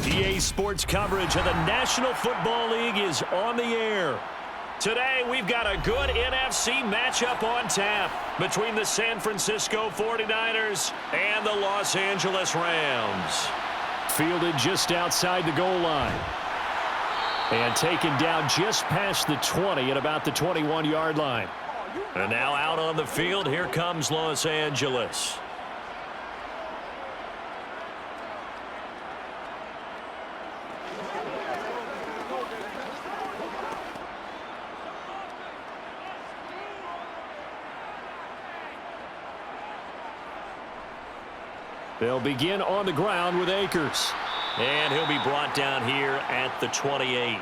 EA Sports coverage of the National Football League is on the air. Today, we've got a good NFC matchup on tap between the San Francisco 49ers and the Los Angeles Rams. Fielded just outside the goal line. And taken down just past the 20 at about the 21-yard line. And now out on the field, here comes Los Angeles. They'll begin on the ground with Akers. And he'll be brought down here at the 28.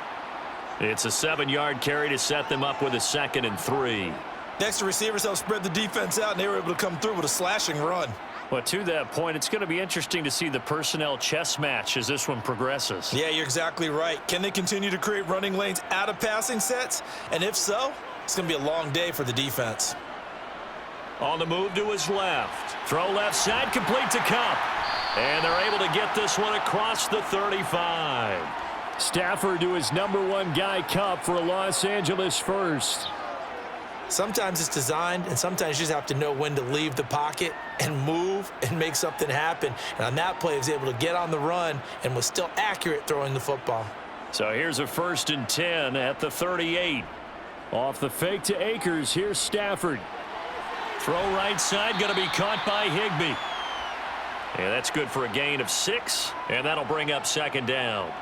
It's a 7-yard carry to set them up with a 2nd and 3. Next, the receivers helped spread the defense out, and they were able to come through with a slashing run. But to that point, it's going to be interesting to see the personnel chess match as this one progresses. Yeah, you're exactly right. Can they continue to create running lanes out of passing sets? And if so, it's going to be a long day for the defense. On the move to his left. Throw left side, complete to Kupp. And they're able to get this one across the 35. Stafford to his #1 guy, Kupp, for a Los Angeles first. Sometimes it's designed, and sometimes you just have to know when to leave the pocket and move and make something happen. And on that play, he was able to get on the run and was still accurate throwing the football. So here's a 1st and 10 at the 38. Off the fake to Akers, here's Stafford. Throw right side, going to be caught by Higbee. And that's good for a gain of 6, and that'll bring up 2nd down.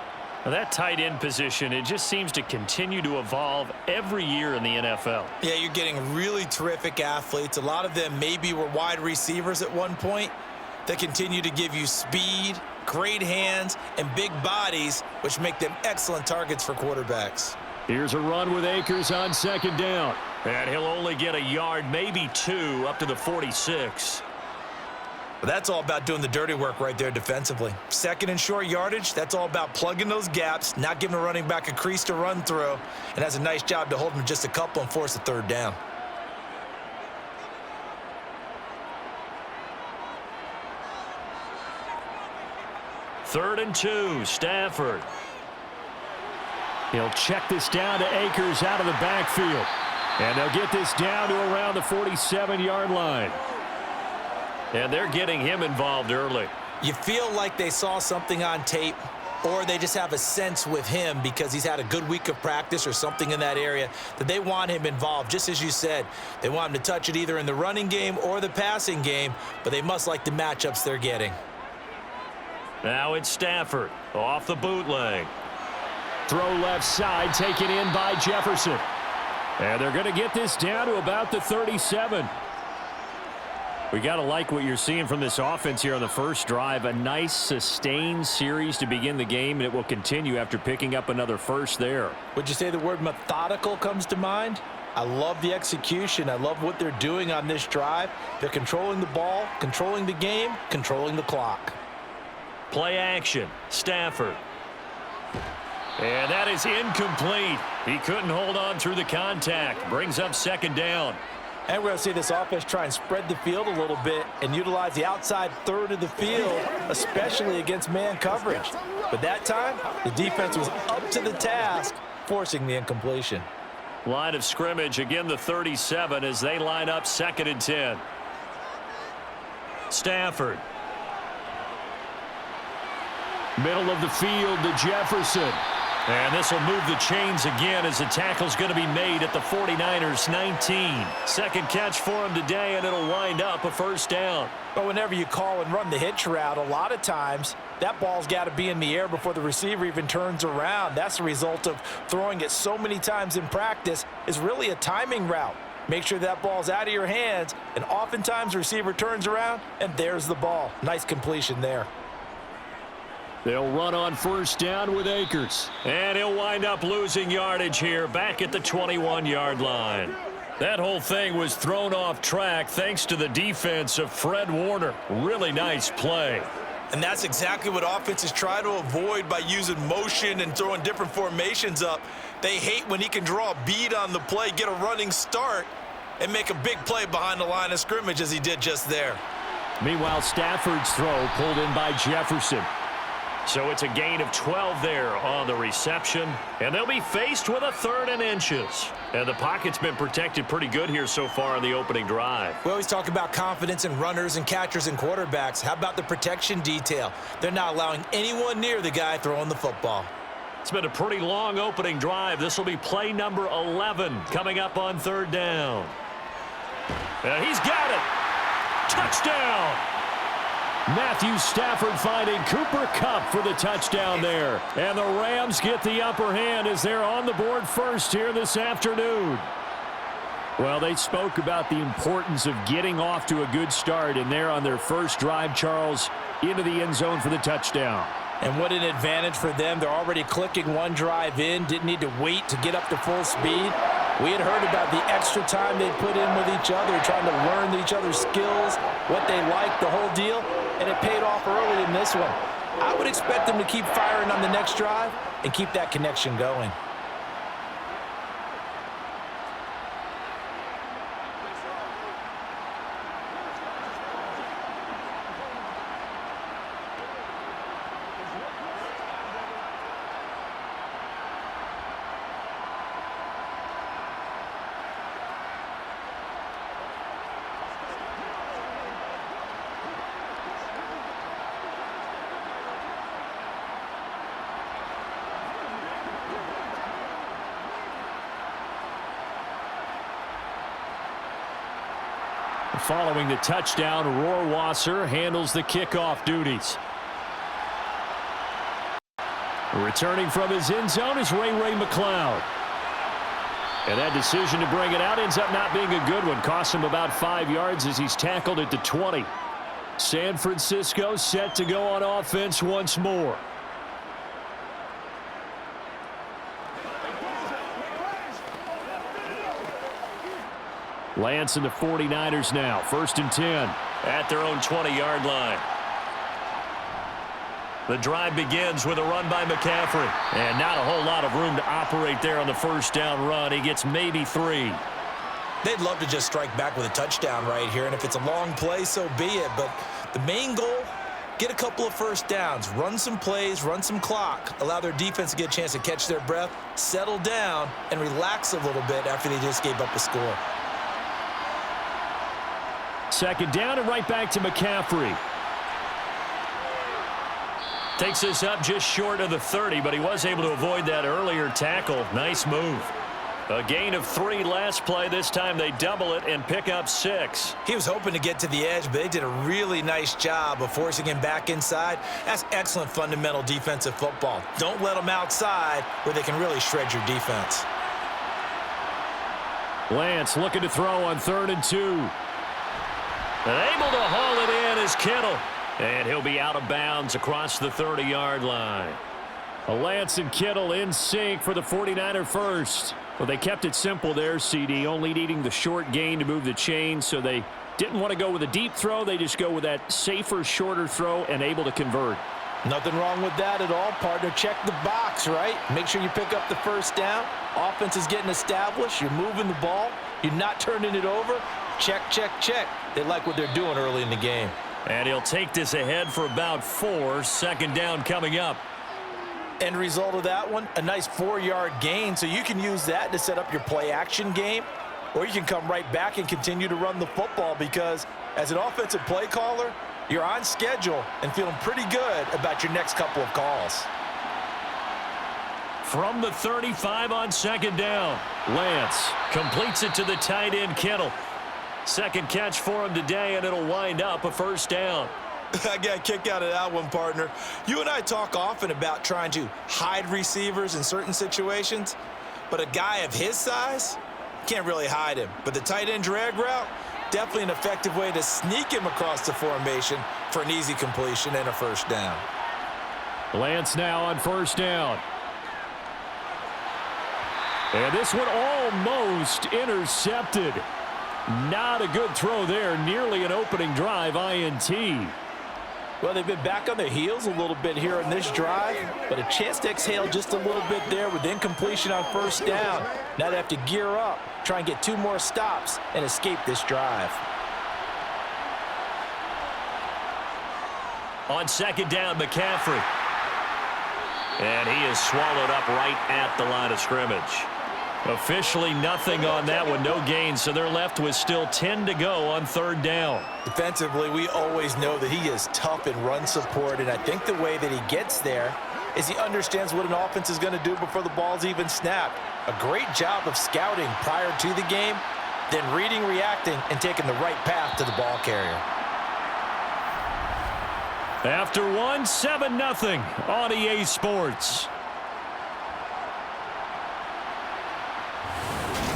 Now that tight end position, it just seems to continue to evolve every year in the NFL. Yeah, you're getting really terrific athletes. A lot of them maybe were wide receivers at one point. They continue to give you speed, great hands, and big bodies, which make them excellent targets for quarterbacks. Here's a run with Akers on 2nd down. And he'll only get a yard, maybe 2, up to the 46. But that's all about doing the dirty work right there defensively. 2nd and short yardage, that's all about plugging those gaps, not giving a running back a crease to run through, and has a nice job to hold him just a couple and force a 3rd down. Third and 2, Stafford. He'll check this down to Akers out of the backfield. And they'll get this down to around the 47-yard line. And they're getting him involved early. You feel like they saw something on tape, or they just have a sense with him because he's had a good week of practice or something in that area that they want him involved. Just as you said, they want him to touch it either in the running game or the passing game, but they must like the matchups they're getting. Now it's Stafford off the bootleg. Throw left side, taken in by Jefferson. And they're going to get this down to about the 37. We got to like what you're seeing from this offense here on the first drive. A nice, sustained series to begin the game, and it will continue after picking up another first there. Would you say the word methodical comes to mind? I love the execution. I love what they're doing on this drive. They're controlling the ball, controlling the game, controlling the clock. Play action, Stafford. And that is incomplete. He couldn't hold on through the contact. Brings up 2nd down. And we're going to see this offense try and spread the field a little bit and utilize the outside 3rd of the field, especially against man coverage. But that time, the defense was up to the task, forcing the incompletion. Line of scrimmage, again the 37 as they line up 2nd and 10. Stafford. Middle of the field to Jefferson. And this will move the chains again as the tackle's going to be made at the 49ers 19. Second catch for him today, and it'll wind up a 1st down. But whenever you call and run the hitch route, a lot of times that ball's got to be in the air before the receiver even turns around. That's the result of throwing it so many times in practice. Is really a timing route. Make sure that ball's out of your hands, and oftentimes the receiver turns around, and there's the ball. Nice completion there. They'll run on 1st down with Akers. And he'll wind up losing yardage here back at the 21-yard line. That whole thing was thrown off track thanks to the defense of Fred Warner. Really nice play. And that's exactly what offenses try to avoid by using motion and throwing different formations up. They hate when he can draw a bead on the play, get a running start, and make a big play behind the line of scrimmage as he did just there. Meanwhile, Stafford's throw pulled in by Jefferson. So it's a gain of 12 there on the reception. And they'll be faced with a 3rd and inches. And the pocket's been protected pretty good here so far in the opening drive. We always talk about confidence in runners and catchers and quarterbacks. How about the protection detail? They're not allowing anyone near the guy throwing the football. It's been a pretty long opening drive. This will be play number 11 coming up on 3rd down. And he's got it. Touchdown. Matthew Stafford finding Cooper Kupp for the touchdown there. And the Rams get the upper hand as they're on the board first here this afternoon. Well, they spoke about the importance of getting off to a good start, and they're on their first drive, Charles, into the end zone for the touchdown. And what an advantage for them. They're already clicking one drive in, didn't need to wait to get up to full speed. We had heard about the extra time they put in with each other, trying to learn each other's skills, what they like, the whole deal, and it paid off early in this one. I would expect them to keep firing on the next drive and keep that connection going. Following the touchdown, Rohrwasser handles the kickoff duties. Returning from his end zone is Ray McCloud. And that decision to bring it out ends up not being a good one. Costs him about 5 yards as he's tackled at the 20. San Francisco set to go on offense once more. Lance and the 49ers now. 1st and 10 at their own 20-yard line. The drive begins with a run by McCaffrey. And not a whole lot of room to operate there on the first down run. He gets maybe 3. They'd love to just strike back with a touchdown right here, and if it's a long play, so be it. But the main goal, get a couple of first downs, run some plays, run some clock, allow their defense to get a chance to catch their breath, settle down, and relax a little bit after they just gave up a score. 2nd down and right back to McCaffrey. Takes this up just short of the 30, but he was able to avoid that earlier tackle. Nice move. A gain of 3 last play. This time they double it and pick up 6. He was hoping to get to the edge, but they did a really nice job of forcing him back inside. That's excellent fundamental defensive football. Don't let them outside where they can really shred your defense. Lance looking to throw on 3rd and 2. And able to haul it in is Kittle. And he'll be out of bounds across the 30-yard line. Lance and Kittle in sync for the 49er first. Well, they kept it simple there, CD, only needing the short gain to move the chain, so they didn't want to go with a deep throw. They just go with that safer, shorter throw and able to convert. Nothing wrong with that at all, partner. Check the box, right? Make sure you pick up the first down. Offense is getting established. You're moving the ball. You're not turning it over. Check, check, check. They like what they're doing early in the game. And he'll take this ahead for about 4. 2nd down coming up. End result of that one, a nice 4-yard gain, so you can use that to set up your play-action game, or you can come right back and continue to run the football because as an offensive play caller, you're on schedule and feeling pretty good about your next couple of calls. From the 35 on 2nd down, Lance completes it to the tight end Kittle. 2nd catch for him today, and it'll wind up a 1st down. I got a kick out of that one, partner. You and I talk often about trying to hide receivers in certain situations, but a guy of his size can't really hide him. But the tight end drag route, definitely an effective way to sneak him across the formation for an easy completion and a 1st down. Lance now on 1st down. And this one almost intercepted. Not a good throw there. Nearly an opening drive INT. Well, they've been back on their heels a little bit here on this drive, but a chance to exhale just a little bit there with incompletion on 1st down. Now they have to gear up, try and get 2 more stops and escape this drive. On 2nd down, McCaffrey. And he is swallowed up right at the line of scrimmage. Officially nothing on that one, no gain, so they're left with still 10 to go on third down. Defensively, we always know that he is tough in run support, and I think the way that he gets there is he understands what an offense is going to do before the ball's even snapped. A great job of scouting prior to the game, then reading, reacting, and taking the right path to the ball carrier. After one, 7-0 on EA Sports.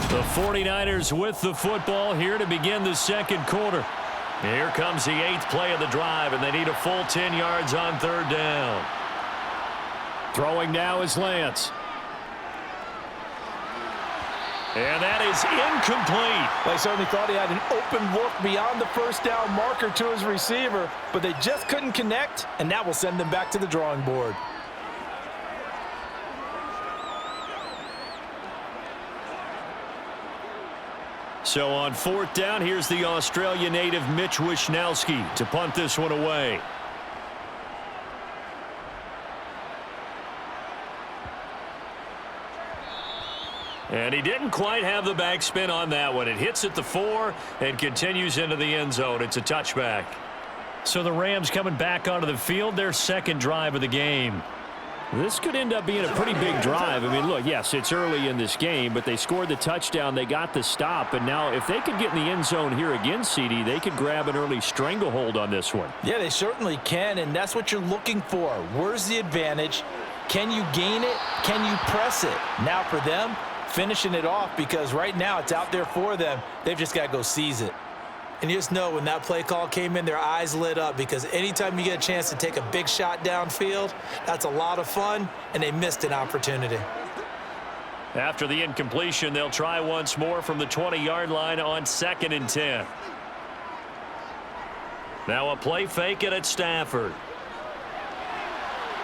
The 49ers with the football here to begin the second quarter. Here comes the 8th play of the drive, and they need a full 10 yards on third down. Throwing now is Lance. And that is incomplete. They certainly thought he had an open look beyond the first down marker to his receiver, but they just couldn't connect, and that will send them back to the drawing board. So on fourth down, here's the Australia native Mitch Wishnowsky to punt this one away. And he didn't quite have the backspin on that one. It hits at the 4 and continues into the end zone. It's a touchback. So the Rams coming back onto the field, their second drive of the game. This could end up being a pretty big drive. I mean, look, yes, it's early in this game, but they scored the touchdown. They got the stop. And now if they could get in the end zone here again, CD, they could grab an early stranglehold on this one. Yeah, they certainly can, and that's what you're looking for. Where's the advantage? Can you gain it? Can you press it? Now for them, finishing it off, because right now it's out there for them. They've just got to go seize it. And you just know when that play call came in, their eyes lit up, because anytime you get a chance to take a big shot downfield, that's a lot of fun, and they missed an opportunity. After the incompletion, they'll try once more from the 20-yard line on 2nd and 10. Now a play fake it at Stafford.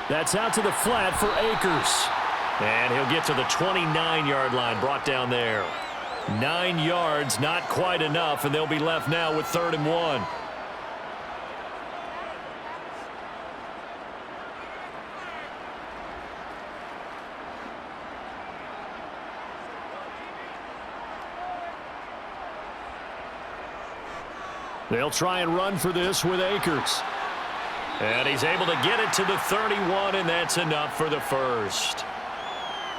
That's out to the flat for Akers. And he'll get to the 29-yard line, brought down there. 9 yards, not quite enough, and they'll be left now with 3rd and 1. They'll try and run for this with Akers. And he's able to get it to the 31, and that's enough for the first.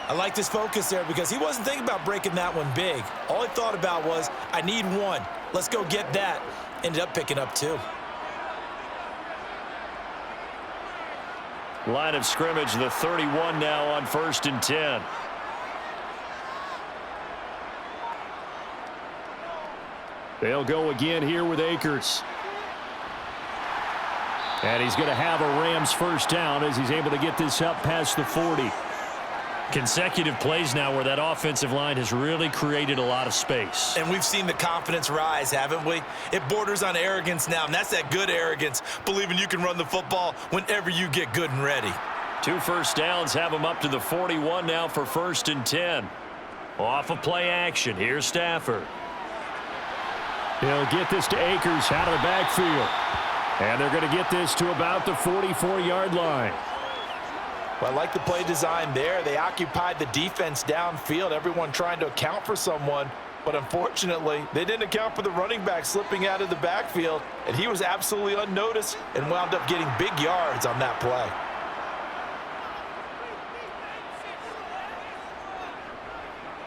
I like this focus there because he wasn't thinking about breaking that one big. All he thought about was, I need one. Let's go get that. Ended up picking up 2. Line of scrimmage, the 31 now on 1st and 10. They'll go again here with Akers. And he's going to have a Rams first down as he's able to get this up past the 40. Consecutive plays now where that offensive line has really created a lot of space. And we've seen the confidence rise, haven't we? It borders on arrogance now, and that's that good arrogance, believing you can run the football whenever you get good and ready. 2 first downs have him up to the 41 now for 1st and 10. Off of play action, here's Stafford. He'll get this to Akers out of the backfield. And they're going to get this to about the 44-yard line. Well, I like the play design there. They occupied the defense downfield, everyone trying to account for someone. But unfortunately, they didn't account for the running back slipping out of the backfield, and he was absolutely unnoticed and wound up getting big yards on that play.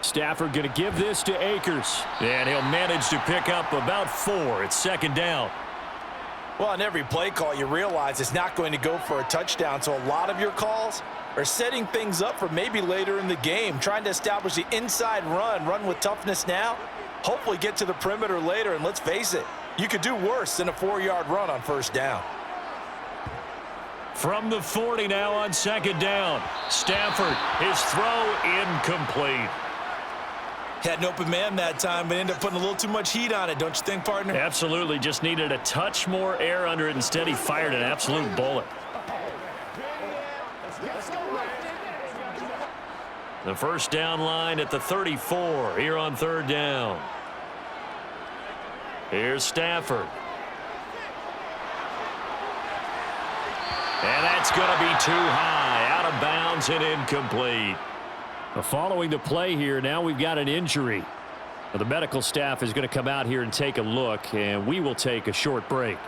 Stafford going to give this to Akers. And he'll manage to pick up about 4. It's 2nd down. Well, on every play call, you realize it's not going to go for a touchdown, so a lot of your calls are setting things up for maybe later in the game, trying to establish the inside run with toughness now, hopefully get to the perimeter later, and let's face it, you could do worse than a 4-yard run on 1st down. From the 40 now on 2nd down. Stafford, his throw incomplete. Had an open man that time, but ended up putting a little too much heat on it, don't you think, partner? Absolutely. Just needed a touch more air under it. Instead, he fired an absolute bullet. The first down line at the 34 here on 3rd down. Here's Stafford. And that's going to be too high. Out of bounds throws it incomplete. Following the play here, now we've got an injury. The medical staff is going to come out here and take a look, and we will take a short break.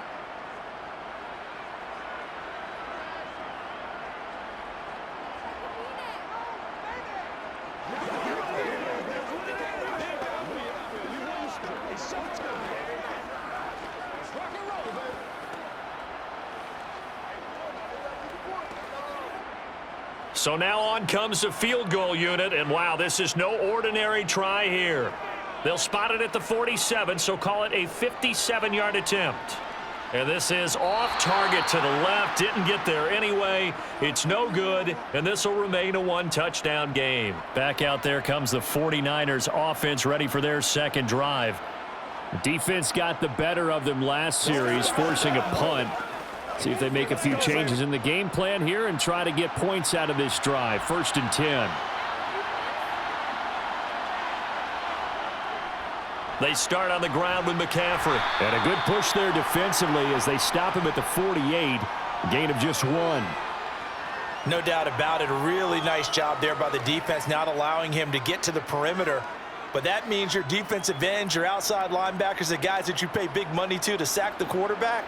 So now on comes the field goal unit, and wow, this is no ordinary try here. They'll spot it at the 47, so call it a 57-yard attempt. And this is off target to the left. Didn't get there anyway. It's no good, and this will remain a one-touchdown game. Back out there comes the 49ers offense, ready for their second drive. Defense got the better of them last series, forcing a punt. See if they make a few changes in the game plan here and try to get points out of this drive. 1st and 10. They start on the ground with McCaffrey. And a good push there defensively as they stop him at the 48. A gain of just 1. No doubt about it. A really nice job there by the defense, not allowing him to get to the perimeter. But that means your defensive ends, your outside linebackers, the guys that you pay big money to sack the quarterback,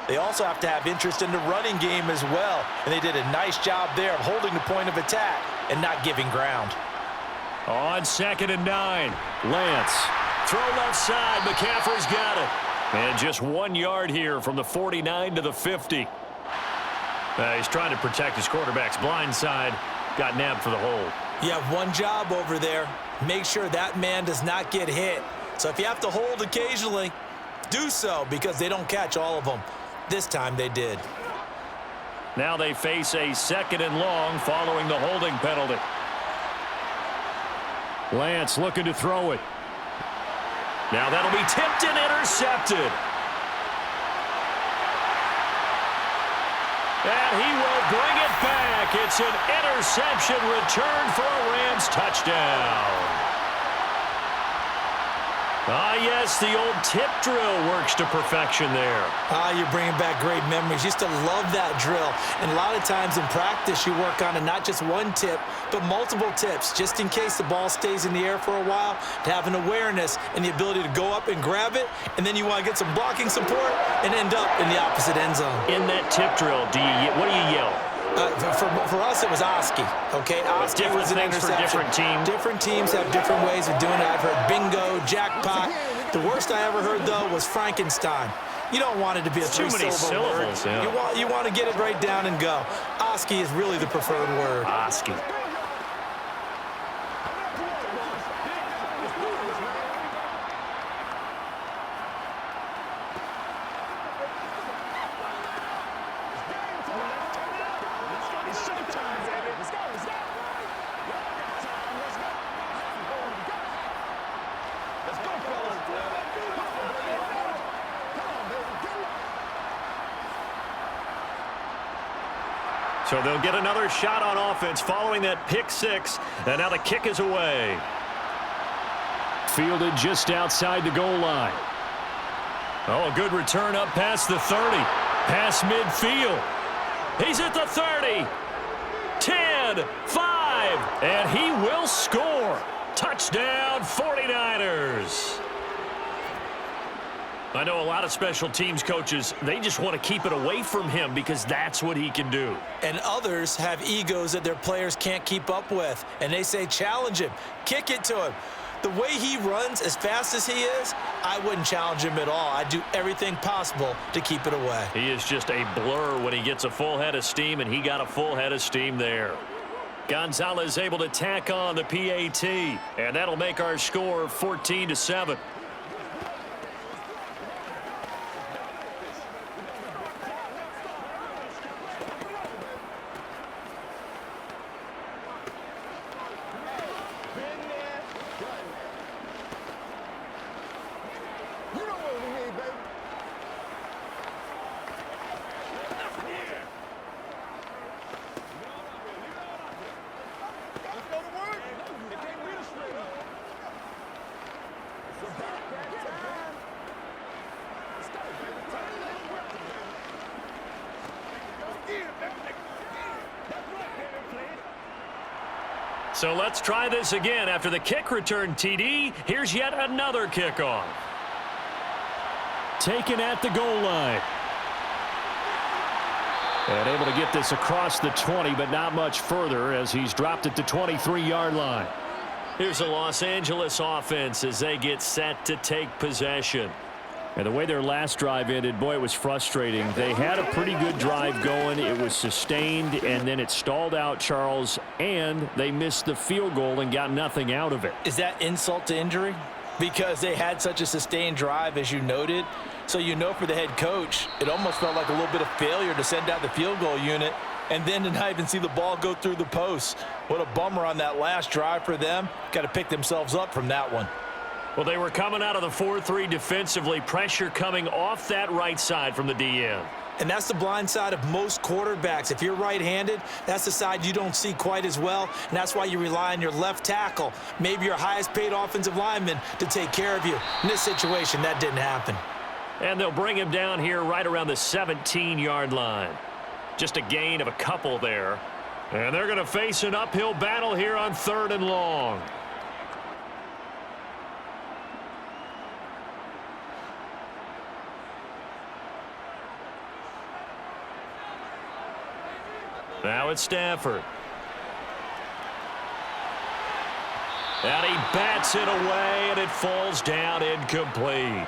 they also have to have interest in the running game as well. And they did a nice job there of holding the point of attack and not giving ground. On 2nd and 9, Lance. Throw left side. McCaffrey's got it. And just 1 yard here from the 49 to the 50. He's trying to protect his quarterback's blind side. Got nabbed for the hold. You have one job over there. Make sure that man does not get hit. So if you have to hold occasionally, do so because they don't catch all of them. This time they did. Now they face a 2nd and long following the holding penalty. Lance looking to throw it. Now that'll be tipped and intercepted. And he will bring it back. It's an interception return for a Rams touchdown. Ah, yes, the old tip drill works to perfection there. You're bringing back great memories. Used to love that drill. And a lot of times in practice, you work on it, not just one tip, but multiple tips, just in case the ball stays in the air for a while, to have an awareness and the ability to go up and grab it, and then you want to get some blocking support and end up in the opposite end zone. In that tip drill, what do you yell? For us, it was Oski, okay? Oski was an interception. For different teams. Different teams have different ways of doing it. I've heard bingo, jackpot. The worst I ever heard, though, was Frankenstein. You don't want it to be a three-syllable word. Yeah. You want to get it right down and go. Oski is really the preferred word. Oski. So they'll get another shot on offense following that pick six. And now the kick is away. Fielded just outside the goal line. Oh, a good return up past the 30. Past midfield. He's at the 30. 10, 5, and he will score. Touchdown, 49ers. I know a lot of special teams coaches, they just want to keep it away from him because that's what he can do. And others have egos that their players can't keep up with. And they say, challenge him, kick it to him. The way he runs as fast as he is, I wouldn't challenge him at all. I'd do everything possible to keep it away. He is just a blur when he gets a full head of steam, and he got a full head of steam there. Gonzalez able to tack on the PAT, and that'll make our score 14-7. So let's try this again. After the kick return TD, here's yet another kickoff. Taken at the goal line. And able to get this across the 20, but not much further as he's dropped it to 23-yard line. Here's the Los Angeles offense as they get set to take possession. And the way their last drive ended, boy, it was frustrating. They had a pretty good drive going. It was sustained, and then it stalled out, Charles, and they missed the field goal and got nothing out of it. Is that insult to injury? Because they had such a sustained drive, as you noted. So you know for the head coach, it almost felt like a little bit of failure to send out the field goal unit and then to not even see the ball go through the post. What a bummer on that last drive for them. Got to pick themselves up from that one. Well, they were coming out of the 4-3 defensively. Pressure coming off that right side from the DN. And that's the blind side of most quarterbacks. If you're right-handed, that's the side you don't see quite as well, and that's why you rely on your left tackle, maybe your highest-paid offensive lineman, to take care of you. In this situation, that didn't happen. And they'll bring him down here right around the 17-yard line. Just a gain of a couple there. And they're going to face an uphill battle here on 3rd and long. Now it's Stafford. And he bats it away, and it falls down incomplete.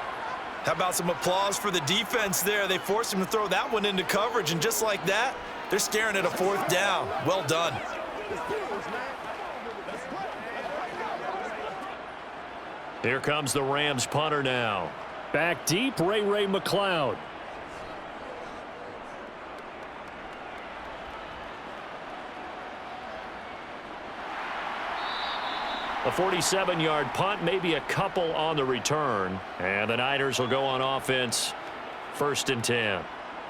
How about some applause for the defense there? They forced him to throw that one into coverage, and just like that, they're staring at a 4th down. Well done. Here comes the Rams punter now. Back deep, Ray McLeod. A 47-yard punt, maybe a couple on the return. And the Niners will go on offense, 1st and 10.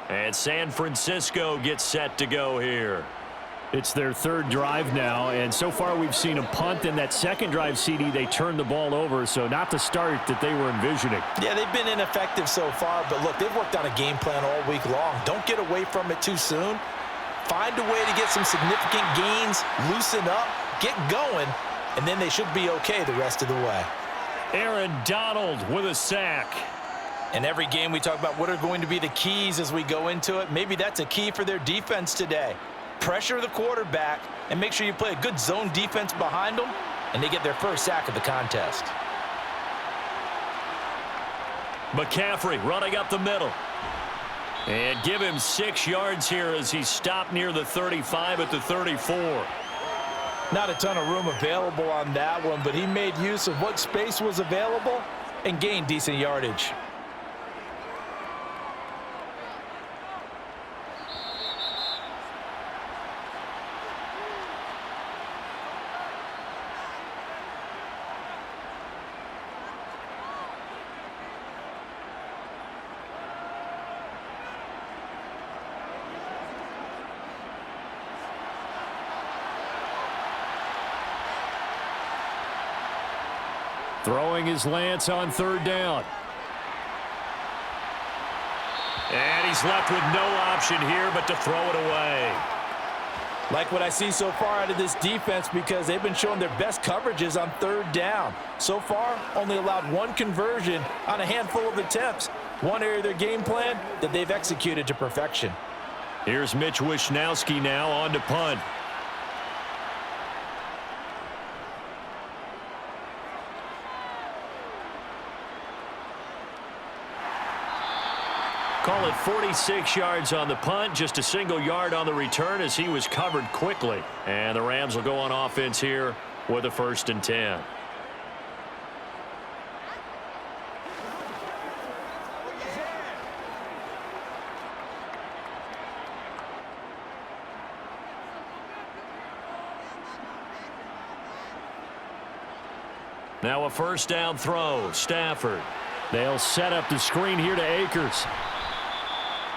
And San Francisco gets set to go here. It's their 3rd drive now, and so far we've seen a punt. In that 2nd drive, CD, they turned the ball over, so not the start that they were envisioning. Yeah, they've been ineffective so far, but look, they've worked on a game plan all week long. Don't get away from it too soon. Find a way to get some significant gains, loosen up, get going, and then they should be okay the rest of the way. Aaron Donald with a sack. In every game we talk about what are going to be the keys as we go into it. Maybe that's a key for their defense today. Pressure the quarterback and make sure you play a good zone defense behind them, and they get their first sack of the contest. McCaffrey running up the middle. And give him 6 yards here as he stopped near the 35 at the 34. Not a ton of room available on that one, but he made use of what space was available and gained decent yardage. Throwing his Lance on 3rd down. And he's left with no option here but to throw it away. Like what I see so far out of this defense, because they've been showing their best coverages on 3rd down. So far, only allowed 1 conversion on a handful of attempts. One area of their game plan that they've executed to perfection. Here's Mitch Wishnowski now on to punt. Call it 46 yards on the punt, just a single yard on the return as he was covered quickly. And the Rams will go on offense here with a 1st and 10. Now a 1st down throw, Stafford. They'll set up the screen here to Akers.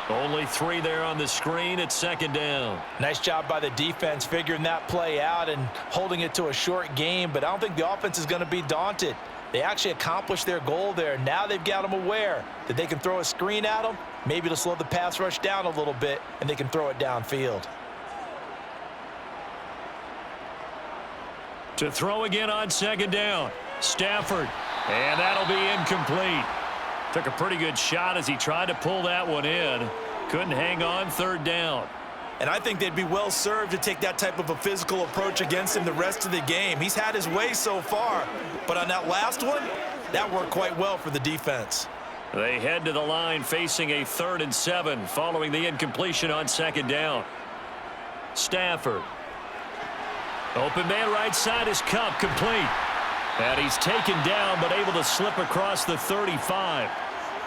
Only 3 there on the screen at 2nd down. Nice job by the defense figuring that play out and holding it to a short game, but I don't think the offense is going to be daunted. They actually accomplished their goal there. Now they've got them aware that they can throw a screen at them, maybe to slow the pass rush down a little bit, and they can throw it downfield. To throw again on second down. Stafford. And that'll be incomplete. Took a pretty good shot as he tried to pull that one in. Couldn't hang on third down. And I think they'd be well served to take that type of a physical approach against him the rest of the game. He's had his way so far, but on that last one, that worked quite well for the defense. They head to the line facing a 3rd and 7 following the incompletion on second down. Stafford. Open man right side is Cup, complete. And he's taken down but able to slip across the 35.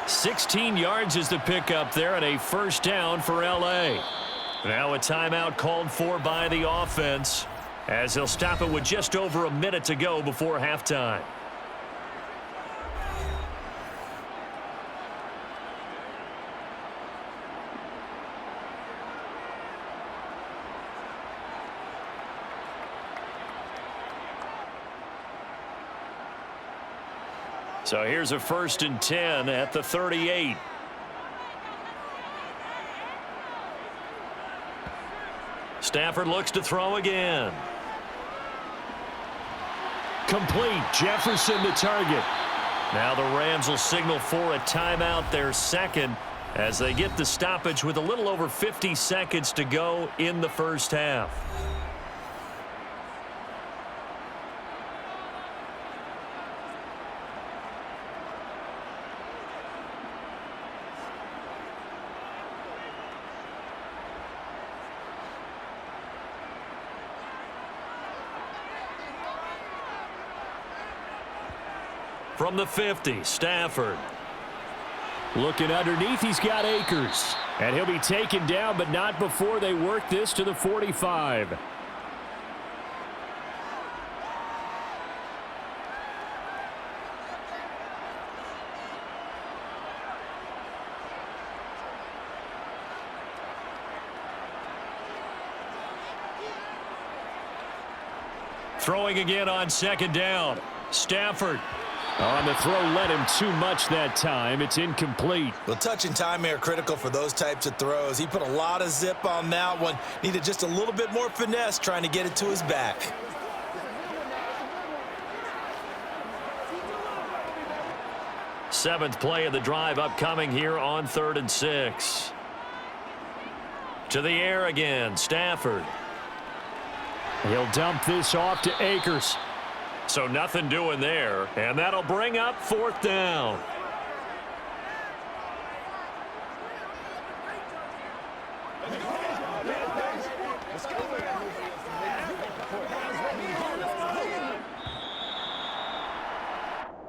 16 yards is the pickup there and a first down for L.A. Now a timeout called for by the offense as they'll stop it with just over a minute to go before halftime. So here's a 1st and 10 at the 38. Stafford looks to throw again. Complete. Jefferson the target. Now the Rams will signal for a timeout, their second, as they get the stoppage with a little over 50 seconds to go in the first half. From the 50, Stafford. Looking underneath, he's got Akers. And he'll be taken down, but not before they work this to the 45. Throwing again on second down. Stafford. On the throw, led him too much that time. It's incomplete. Well, touch and time are critical for those types of throws. He put a lot of zip on that one. Needed just a little bit more finesse trying to get it to his back. Seventh play of the drive upcoming here on 3rd and 6. To the air again, Stafford. He'll dump this off to Akers. So nothing doing there, and that'll bring up 4th down.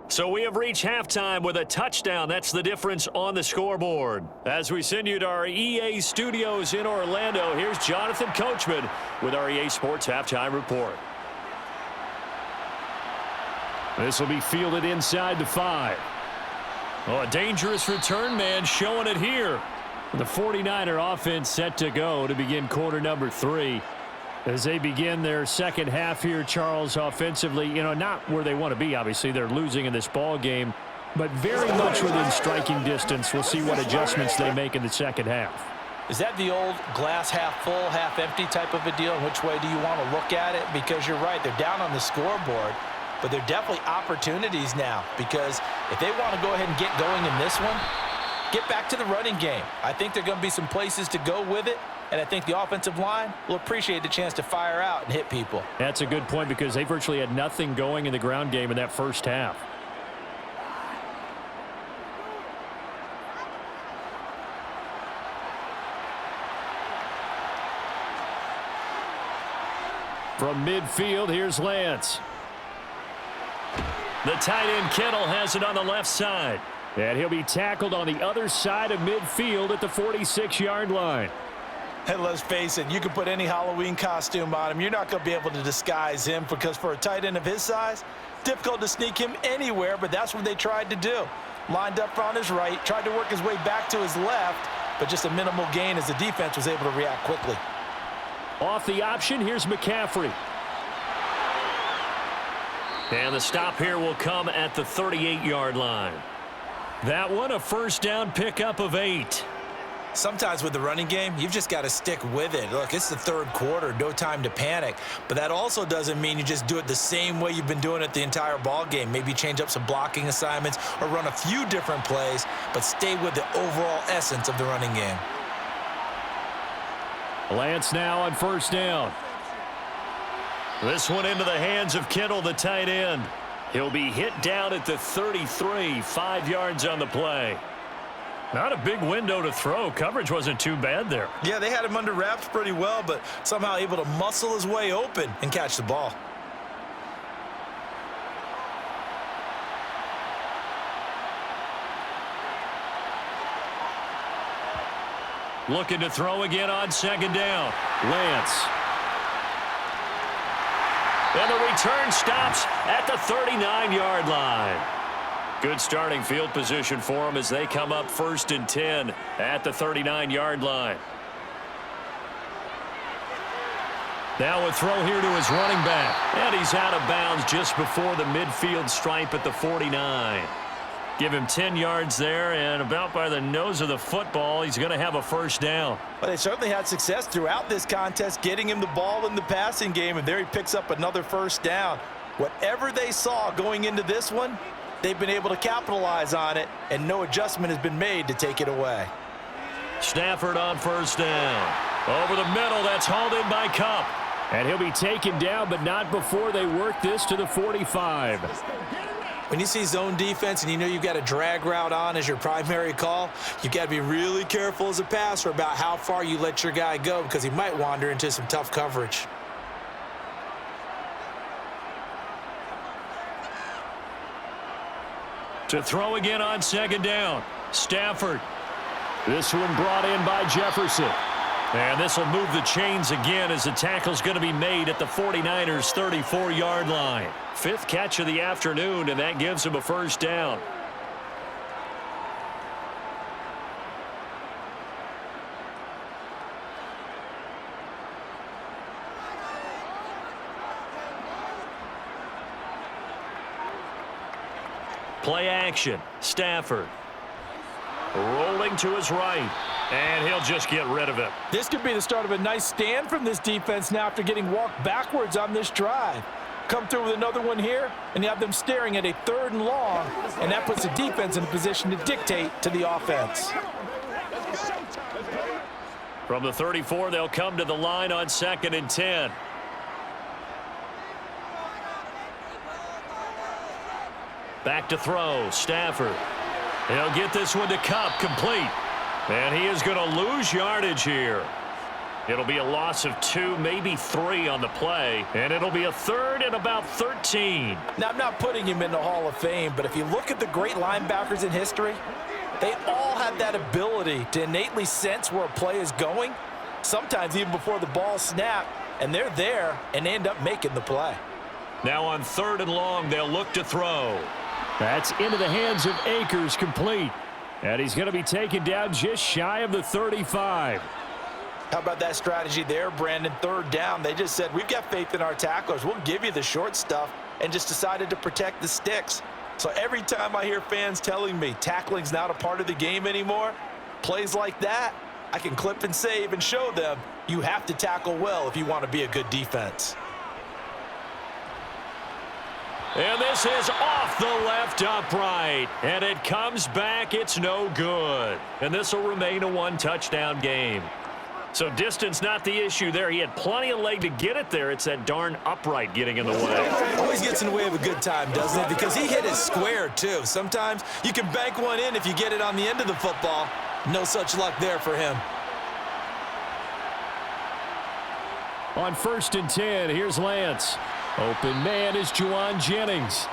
So we have reached halftime with a touchdown. That's the difference on the scoreboard. As we send you to our EA studios in Orlando, here's Jonathan Coachman with our EA Sports Halftime Report. This will be fielded inside the 5. Oh, a dangerous return man showing it here. The 49er offense set to go to begin quarter number 3. As they begin their second half here, Charles, offensively, not where they want to be, obviously. They're losing in this ball game, but very much within striking distance. We'll see what adjustments they make in the second half. Is that the old glass half full, half empty type of a deal? Which way do you want to look at it? Because you're right, they're down on the scoreboard. But they're definitely opportunities now, because if they want to go ahead and get going in this one, get back to the running game. I think there are going to be some places to go with it, and I think the offensive line will appreciate the chance to fire out and hit people. That's a good point, because they virtually had nothing going in the ground game in that first half. From midfield, here's Lance. The tight end Kittle has it on the left side. And he'll be tackled on the other side of midfield at the 46-yard line. And let's face it, you can put any Halloween costume on him. You're not going to be able to disguise him, because for a tight end of his size, difficult to sneak him anywhere, but that's what they tried to do. Lined up on his right, tried to work his way back to his left, but just a minimal gain as the defense was able to react quickly. Off the option, here's McCaffrey. And the stop here will come at the 38-yard line. That one, a first down pickup of 8. Sometimes with the running game, you've just got to stick with it. Look, it's the third quarter, no time to panic. But that also doesn't mean you just do it the same way you've been doing it the entire ball game. Maybe change up some blocking assignments or run a few different plays, but stay with the overall essence of the running game. Lance now on first down. This one into the hands of Kittle, the tight end. He'll be hit down at the 33, 5 yards on the play. Not a big window to throw. Coverage wasn't too bad there. Yeah, they had him under wraps pretty well, but somehow able to muscle his way open and catch the ball. Looking to throw again on second down. Lance. And the return stops at the 39-yard line. Good starting field position for them as they come up 1st and 10 at the 39-yard line. Now a throw here to his running back. And he's out of bounds just before the midfield stripe at the 49. Give him 10 yards there, and about by the nose of the football, he's going to have a first down. Well, they certainly had success throughout this contest, getting him the ball in the passing game, and there he picks up another first down. Whatever they saw going into this one, they've been able to capitalize on it, and no adjustment has been made to take it away. Stafford on first down. Over the middle, that's hauled in by Kupp. And he'll be taken down, but not before they work this to the 45. When you see zone defense and you know you've got a drag route on as your primary call, you've got to be really careful as a passer about how far you let your guy go because he might wander into some tough coverage. To throw again on second down, Stafford. This one brought in by Jefferson. And this will move the chains again as the tackle's going to be made at the 49ers' 34-yard line. 5th catch of the afternoon, and that gives him a first down. Play action. Stafford. Rolling to his right. And he'll just get rid of it. This could be the start of a nice stand from this defense now after getting walked backwards on this drive. Come through with another one here, and you have them staring at a 3rd and long, and that puts the defense in a position to dictate to the offense. From the 34, they'll come to the line on 2nd and 10. Back to throw, Stafford. He'll get this one to Kupp, complete. And he is going to lose yardage here. It'll be a loss of 2, maybe 3 on the play, and it'll be a 3rd and about 13. Now, I'm not putting him in the Hall of Fame, but if you look at the great linebackers in history, they all have that ability to innately sense where a play is going, sometimes even before the ball snapped, and they're there and they end up making the play. Now on 3rd and long, they'll look to throw. That's into the hands of Akers, complete. And he's going to be taken down just shy of the 35. How about that strategy there, Brandon? 3rd down. They just said, we've got faith in our tacklers. We'll give you the short stuff, and just decided to protect the sticks. So every time I hear fans telling me tackling's not a part of the game anymore, plays like that, I can clip and save and show them you have to tackle well if you want to be a good defense. And this is off the left upright. And it comes back. It's no good. And this will remain a 1-touchdown game. So distance not the issue there. He had plenty of leg to get it there. It's that darn upright getting in the way. Always gets in the way of a good time, doesn't it? Because he hit it square, too. Sometimes you can bank one in if you get it on the end of the football. No such luck there for him. On 1st and 10, here's Lance. Open man is Juwan Jennings.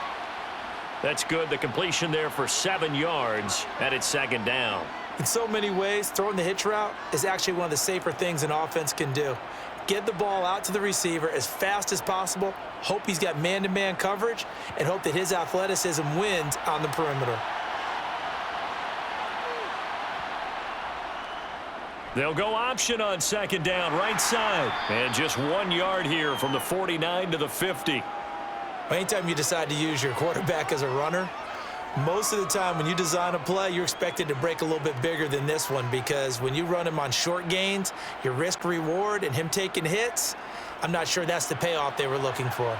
That's good. The completion there for 7 yards, and it's 2nd down. In so many ways, throwing the hitch route is actually one of the safer things an offense can do. Get the ball out to the receiver as fast as possible, hope he's got man-to-man coverage, and hope that his athleticism wins on the perimeter. They'll go option on 2nd down, right side. And just 1 yard here from the 49 to the 50. Anytime you decide to use your quarterback as a runner, Most of the time when you design a play, you're expected to break a little bit bigger than this one because when you run him on short gains, your risk-reward and him taking hits, I'm not sure that's the payoff they were looking for.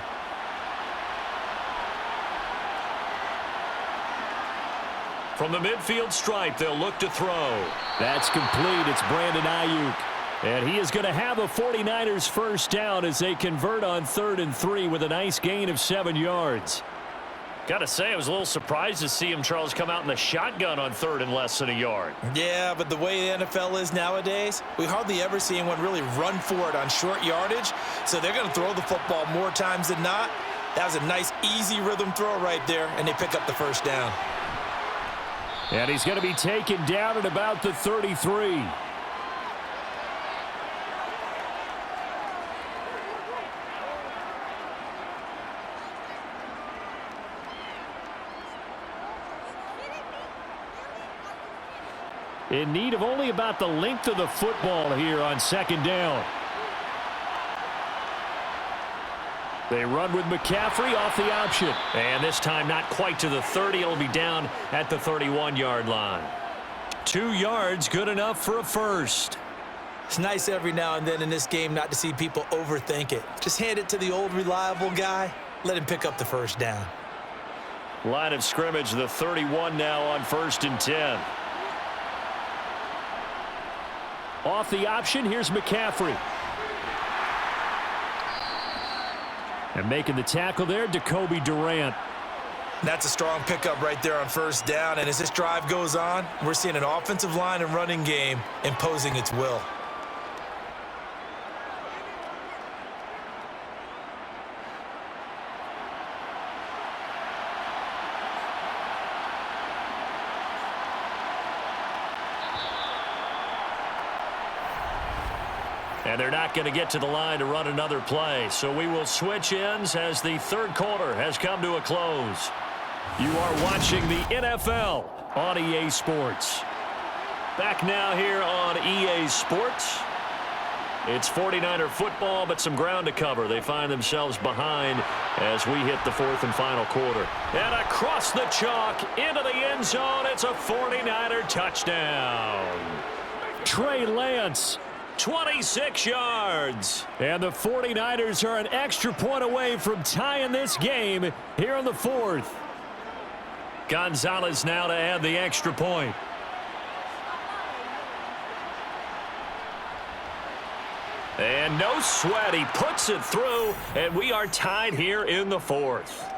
From the midfield stripe, they'll look to throw. That's complete. It's Brandon Ayuk. And he is going to have a 49ers first down as they convert on 3rd and 3 with a nice gain of 7 yards. Got to say, I was a little surprised to see him, Charles, come out in the shotgun on 3rd and less than a yard. Yeah, but the way the NFL is nowadays, we hardly ever see anyone really run for it on short yardage. So they're going to throw the football more times than not. That was a nice, easy rhythm throw right there, and they pick up the first down. And he's going to be taken down at about the 33. In need of only about the length of the football here on 2nd down. They run with McCaffrey off the option. And this time not quite to the 30. It'll be down at the 31-yard line. 2 yards, good enough for a first. It's nice every now and then in this game not to see people overthink it. Just hand it to the old reliable guy. Let him pick up the first down. Line of scrimmage, the 31 now on 1st and 10. Off the option, here's McCaffrey. And making the tackle there, Jacoby Durant. That's a strong pickup right there on 1st down. And as this drive goes on, we're seeing an offensive line and running game imposing its will. And they're not going to get to the line to run another play. So we will switch ends as the 3rd quarter has come to a close. You are watching the NFL on EA Sports. Back now here on EA Sports. It's 49er football, but some ground to cover. They find themselves behind as we hit the 4th and final quarter. And across the chalk into the end zone, it's a 49er touchdown. Trey Lance. 26 yards. And the 49ers are an extra point away from tying this game here in the 4th. Gonzalez now to add the extra point. And no sweat. He puts it through, and we are tied here in the 4th.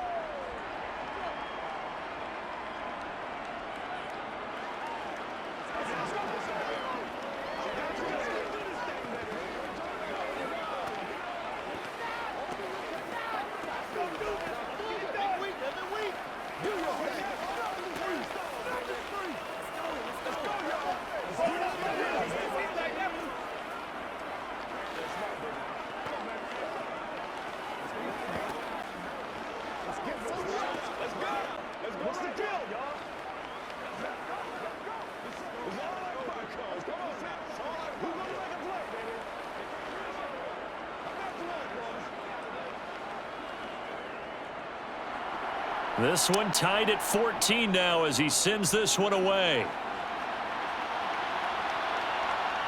This one tied at 14 now as he sends this one away.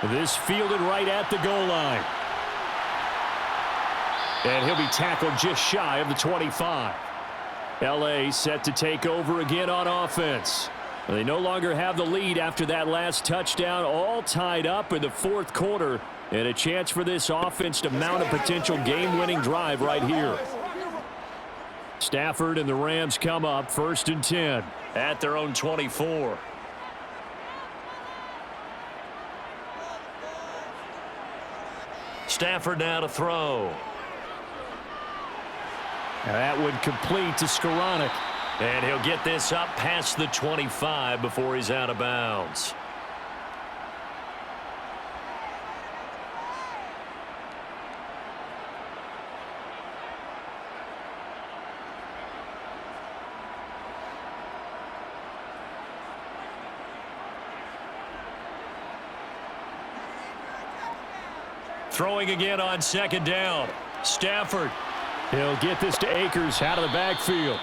This fielded right at the goal line. And he'll be tackled just shy of the 25. LA set to take over again on offense. They no longer have the lead after that last touchdown, all tied up in the 4th quarter, and a chance for this offense to mount a potential game-winning drive right here. Stafford and the Rams come up 1st and 10 at their own 24. Stafford now to throw. Now that would complete to Skoranek. And he'll get this up past the 25 before he's out of bounds. Throwing again on 2nd down. Stafford. He'll get this to Akers out of the backfield.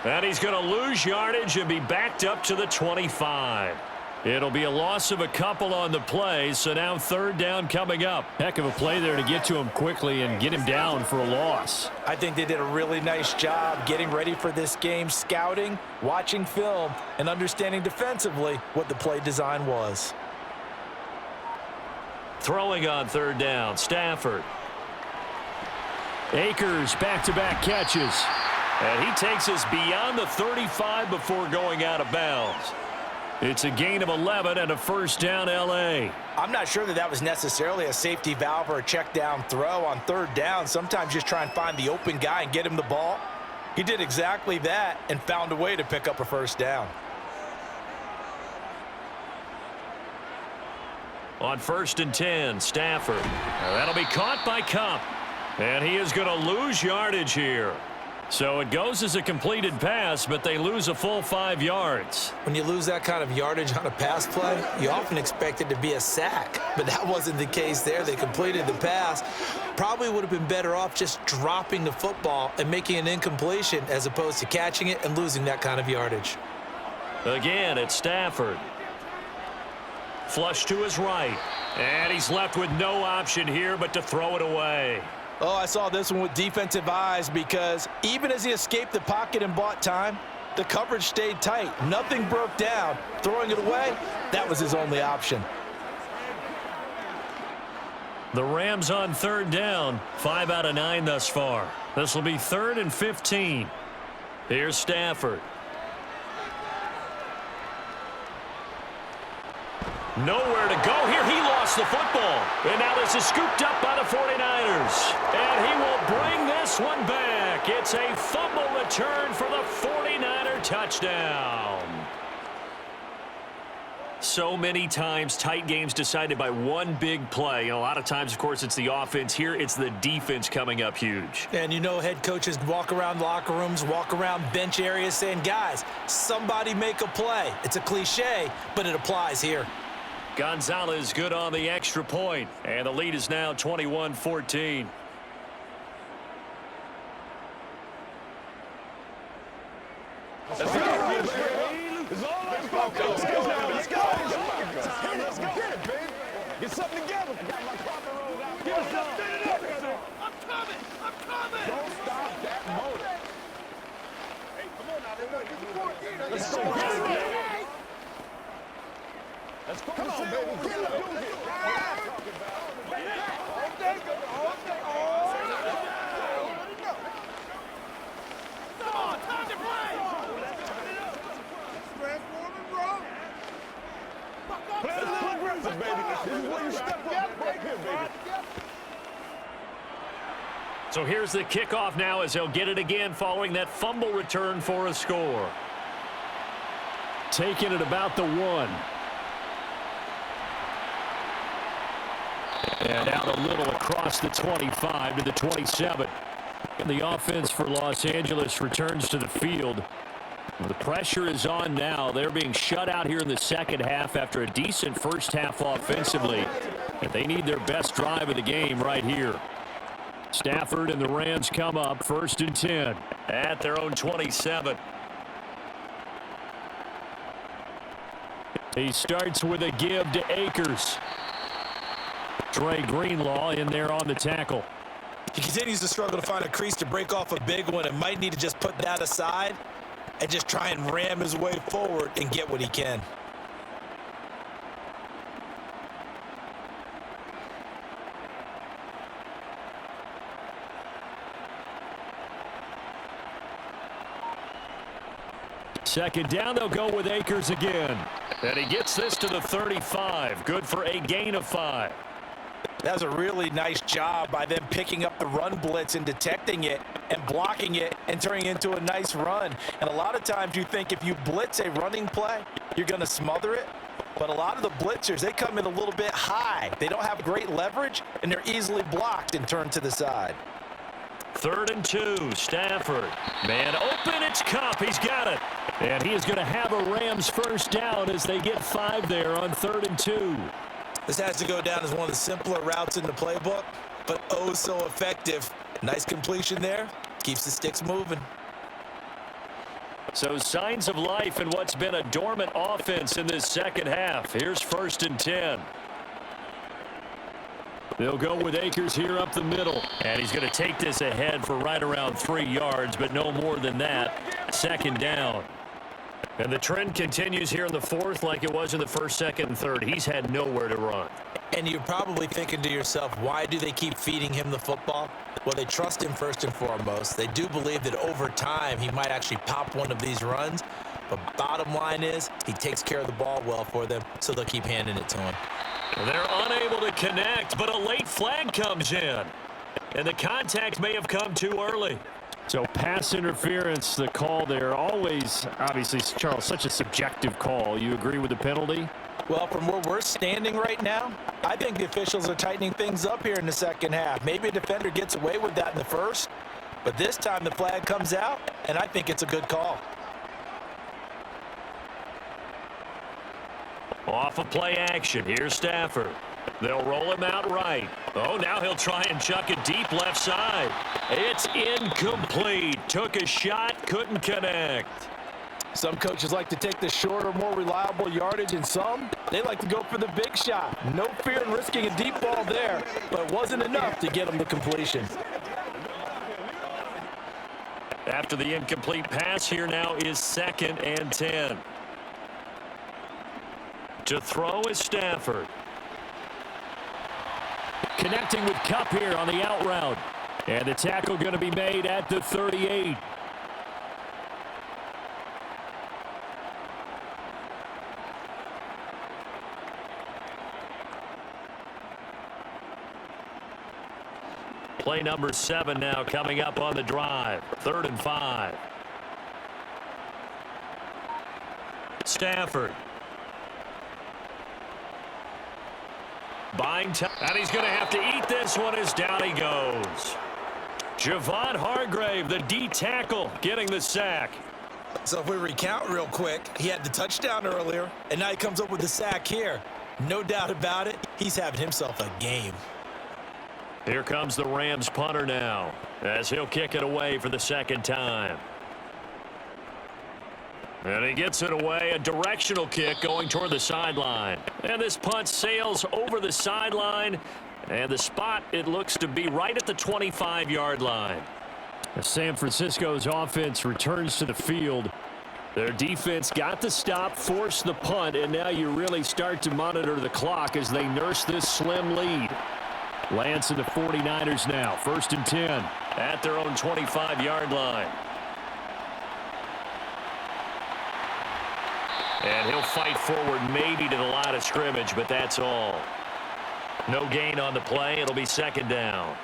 And he's going to lose yardage and be backed up to the 25. It'll be a loss of a couple on the play, so now 3rd down coming up. Heck of a play there to get to him quickly and get him down for a loss. I think they did a really nice job getting ready for this game, scouting, watching film, and understanding defensively what the play design was. Throwing on 3rd down, Stafford. Akers back-to-back catches. And he takes us beyond the 35 before going out of bounds. It's a gain of 11 and a 1st down L.A. I'm not sure that was necessarily a safety valve or a check down throw on 3rd down. Sometimes just try and find the open guy and get him the ball. He did exactly that and found a way to pick up a 1st down. On 1st and 10, Stafford. That'll be caught by Cup. And he is going to lose yardage here. So it goes as a completed pass, but they lose a full 5 yards. When you lose that kind of yardage on a pass play, you often expect it to be a sack. But that wasn't the case there. They completed the pass. Probably would have been better off just dropping the football and making an incompletion as opposed to catching it and losing that kind of yardage. Again, it's Stafford. Flush to his right. And he's left with no option here but to throw it away. Oh, I saw this one with defensive eyes because even as he escaped the pocket and bought time, the coverage stayed tight. Nothing broke down. Throwing it away, that was his only option. The Rams on 3rd down, 5 out of 9 thus far. This will be 3rd and 15. Here's Stafford. Nowhere to go here. He lost the football. And now this is scooped up by the 49ers. And he will bring this one back. It's a fumble return for the 49er touchdown. So many times tight games decided by one big play. And a lot of times, of course, it's the offense. Here, it's the defense coming up huge. And you know head coaches walk around locker rooms, walk around bench areas saying, guys, somebody make a play. It's a cliche, but it applies here. Gonzalez good on the extra point, and the lead is now 21-14. Let's go. Get it, baby. Get something together. Got my proper roll out. Get something. I'm coming. Don't stop that motor. Hey, come on now. Let's go. Let's go. Come on, baby. Get up. Come on, time to play. Play a little aggressive, baby. This is where you step up right here, baby. So here's the kickoff now as he'll get it again following that fumble return for a score. Taking it about the 1. And out a little across the 25 to the 27. And the offense for Los Angeles returns to the field. The pressure is on now. They're being shut out here in the second half after a decent first half offensively. And they need their best drive of the game right here. Stafford and the Rams come up 1st and 10. At their own 27. He starts with a give to Akers. Trey Greenlaw in there on the tackle. He continues to struggle to find a crease to break off a big one and might need to just put that aside and just try and ram his way forward and get what he can. Second down, they'll go with Akers again. And he gets this to the 35. Good for a gain of 5. That was a really nice job by them picking up the run blitz and detecting it and blocking it and turning it into a nice run. And a lot of times you think if you blitz a running play, you're going to smother it. But a lot of the blitzers, they come in a little bit high. They don't have great leverage, and they're easily blocked and turned to the side. 3rd and 2, Stafford. Man open, it's Cup. He's got it. And he is going to have a Rams first down as they get 5 there on 3rd and 2. This has to go down as one of the simpler routes in the playbook, but oh so effective. Nice completion there. Keeps the sticks moving. So signs of life in what's been a dormant offense in this second half. Here's 1st and 10. They'll go with Akers here up the middle. And he's going to take this ahead for right around 3 yards, but no more than that. 2nd down. And the trend continues here in the 4th like it was in the 1st, 2nd, and 3rd. He's had nowhere to run. And you're probably thinking to yourself, why do they keep feeding him the football? Well, they trust him first and foremost. They do believe that over time he might actually pop one of these runs. But bottom line is he takes care of the ball well for them, so they'll keep handing it to him. They're unable to connect, but a late flag comes in. And the contact may have come too early. So pass interference, the call there. Always, obviously, Charles, such a subjective call. You agree with the penalty? Well, from where we're standing right now, I think the officials are tightening things up here in the second half. Maybe a defender gets away with that in the first, but this time the flag comes out, and I think it's a good call. Off of play action. Here's Stafford. They'll roll him out right. Oh, now he'll try and chuck it deep left side. It's incomplete. Took a shot, couldn't connect. Some coaches like to take the shorter, more reliable yardage, and some, they like to go for the big shot. No fear in risking a deep ball there, but it wasn't enough to get them to completion. After the incomplete pass, here now is 2nd and 10. To throw is Stafford. Connecting with Kupp here on the out route. And the tackle going to be made at the 38. Play number 7 now coming up on the drive. 3rd and 5. Stafford. Buying time. And he's going to have to eat this one as down he goes. Javon Hargrave, the D tackle, getting the sack. So if we recount real quick, he had the touchdown earlier, and now he comes up with the sack here. No doubt about it, he's having himself a game. Here comes the Rams punter now, as he'll kick it away for the 2nd time. And he gets it away, a directional kick going toward the sideline. And this punt sails over the sideline, and the spot, it looks to be right at the 25-yard line. San Francisco's offense returns to the field. Their defense got the stop, forced the punt, and now you really start to monitor the clock as they nurse this slim lead. Lance and the 49ers now, 1st and 10. At their own 25-yard line. And he'll fight forward maybe to the line of scrimmage, but that's all. No gain on the play. It'll be 2nd down.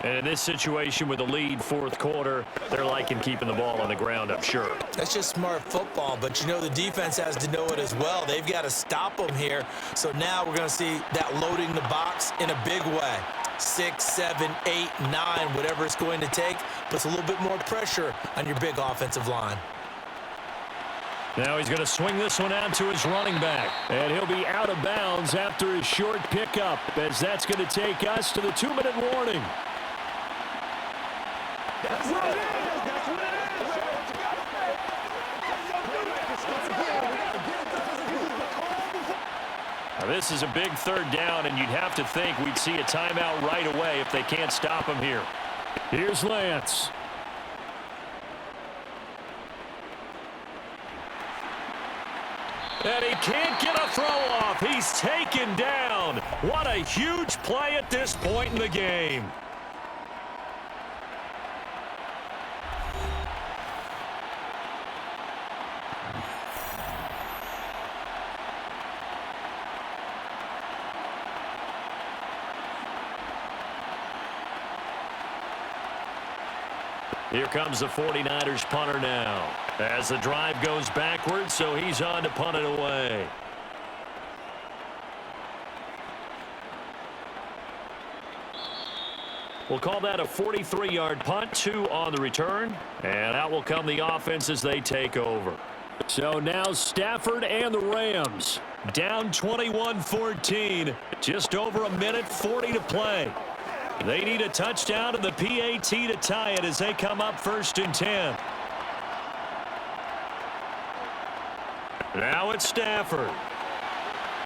And in this situation with the lead 4th quarter, they're liking keeping the ball on the ground, I'm sure. That's just smart football, but you know the defense has to know it as well. They've got to stop them here. So now we're going to see that loading the box in a big way. 6, 7, 8, 9, whatever it's going to take, puts a little bit more pressure on your big offensive line. Now he's going to swing this one out to his running back. And he'll be out of bounds after his short pickup, as that's going to take us to the 2-minute warning. That's what it is. That's what it is. Now this is a big 3rd down, and you'd have to think we'd see a timeout right away if they can't stop him here. Here's Lance. And he can't get a throw off. He's taken down. What a huge play at this point in the game. Here comes the 49ers punter now. As the drive goes backwards, so he's on to punt it away. We'll call that a 43-yard punt, 2 on the return. And out will come the offense as they take over. So now Stafford and the Rams down 21-14. Just over a minute 40 to play. They need a touchdown and the PAT to tie it as they come up 1st and 10. Now it's Stafford.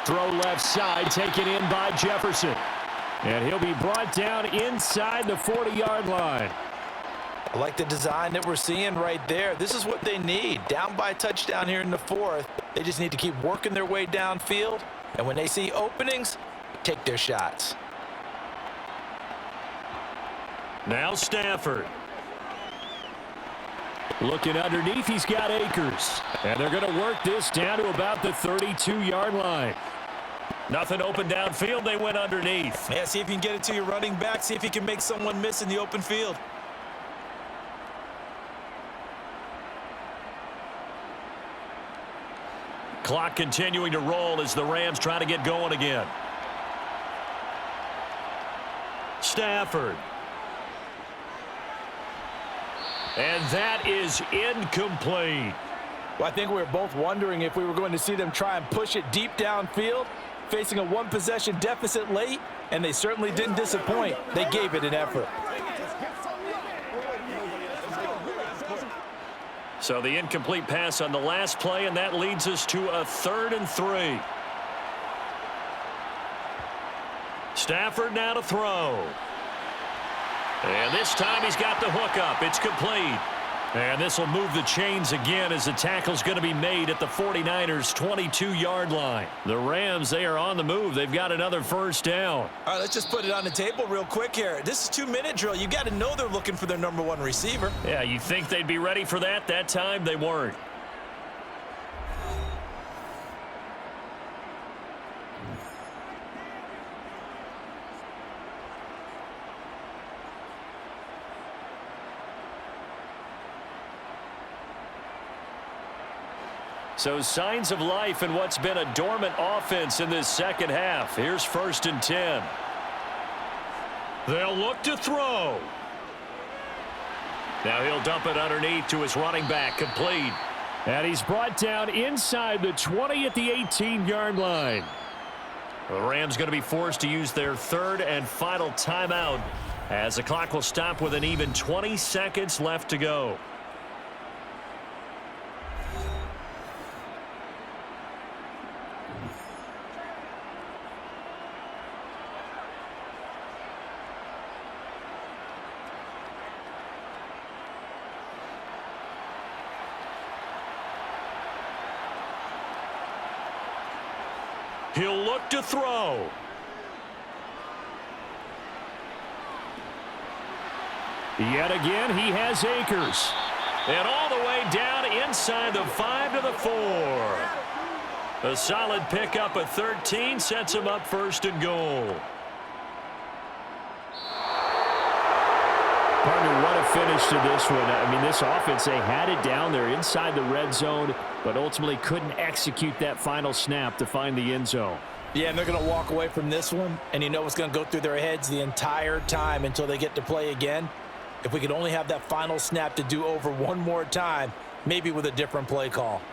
Throw left side, taken in by Jefferson. And he'll be brought down inside the 40-yard line. I like the design that we're seeing right there. This is what they need. Down by a touchdown here in the fourth. They just need to keep working their way downfield. And when they see openings, take their shots. Now Stafford. Looking underneath, he's got Akers. And they're going to work this down to about the 32-yard line. Nothing open downfield. They went underneath. Yeah, see if you can get it to your running back. See if you can make someone miss in the open field. Clock continuing to roll as the Rams try to get going again. Stafford. And that is incomplete. Well, I think we were both wondering if we were going to see them try and push it deep downfield, facing a one-possession deficit late, and they certainly didn't disappoint. They gave it an effort. So the incomplete pass on the last play, and that leads us to a 3rd and 3. Stafford now to throw. And this time he's got the hook up. It's complete. And this will move the chains again as the tackle's going to be made at the 49ers' 22-yard line. The Rams, they are on the move. They've got another first down. All right, let's just put it on the table real quick here. This is 2-minute drill. You got to know they're looking for their number one receiver. Yeah, you think they'd be ready for that? That time they weren't. So signs of life in what's been a dormant offense in this second half. Here's 1st and 10. They'll look to throw. Now he'll dump it underneath to his running back, complete. And he's brought down inside the 20 at the 18-yard line. The Rams going to be forced to use their 3rd and final timeout as the clock will stop with an even 20 seconds left to go. He'll look to throw. Yet again, he has Akers. And all the way down inside the 5 to the 4. A solid pickup at 13 sets him up 1st and goal. Partner, what a finish to this one. I mean, this offense, they had it down there inside the red zone, but ultimately couldn't execute that final snap to find the end zone. Yeah, and they're going to walk away from this one, and you know what's going to go through their heads the entire time until they get to play again. If we could only have that final snap to do over one more time, maybe with a different play call.